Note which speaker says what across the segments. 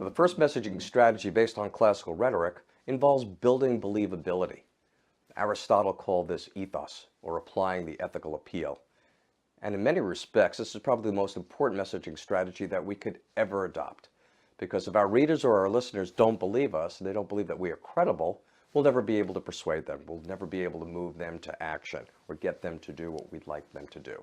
Speaker 1: Now, the first messaging strategy based on classical rhetoric involves building believability. Aristotle called this ethos, or applying the ethical appeal. And in many respects, this is probably the most important messaging strategy that we could ever adopt. Because if our readers or our listeners don't believe us, and they don't believe that we are credible, we'll never be able to persuade them. We'll never be able to move them to action or get them to do what we'd like them to do.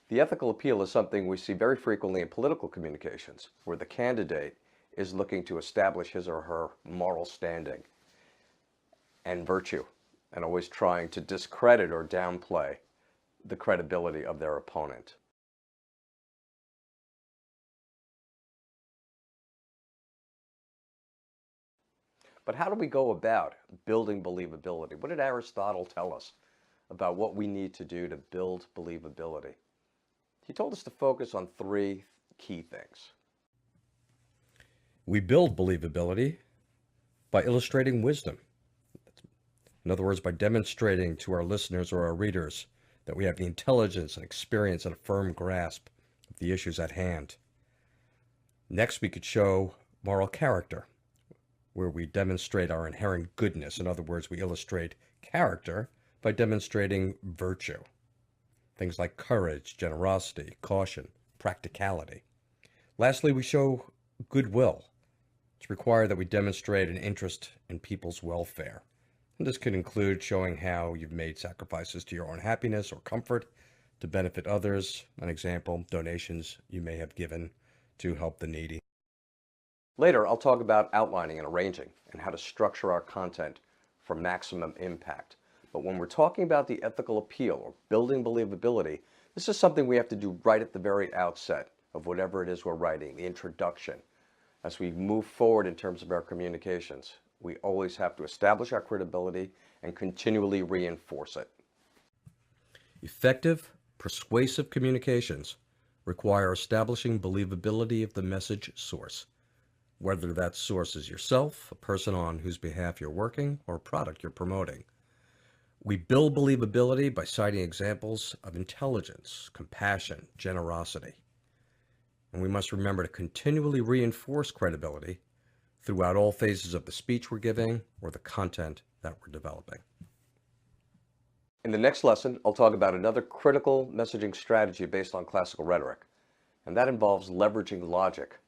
Speaker 1: The ethical appeal is something we see very frequently in political communications, where the candidate is looking to establish his or her moral standing and virtue, and always trying to discredit or downplay the credibility of their opponent. But how do we go about building believability? What did Aristotle tell us about what we need to do to build believability? He told us to focus on three key things. We build believability by illustrating wisdom. In other words, by demonstrating to our listeners or our readers that we have the intelligence and experience and a firm grasp of the issues at hand. Next, we could show moral character, where we demonstrate our inherent goodness. In other words, we illustrate character by demonstrating virtue. Things like courage, generosity, caution, practicality. Lastly, we show goodwill. It's required that we demonstrate an interest in people's welfare. And this could include showing how you've made sacrifices to your own happiness or comfort to benefit others. An example, donations you may have given to help the needy. Later, I'll talk about outlining and arranging and how to structure our content for maximum impact. But when we're talking about the ethical appeal or building believability, this is something we have to do right at the very outset of whatever it is we're writing, the introduction. As we move forward in terms of our communications, we always have to establish our credibility and continually reinforce it. Effective, persuasive communications require establishing believability of the message source, whether that source is yourself, a person on whose behalf you're working, or a product you're promoting. We build believability by citing examples of intelligence, compassion, generosity. And we must remember to continually reinforce credibility throughout all phases of the speech we're giving or the content that we're developing. In the next lesson, I'll talk about another critical messaging strategy based on classical rhetoric, and that involves leveraging logic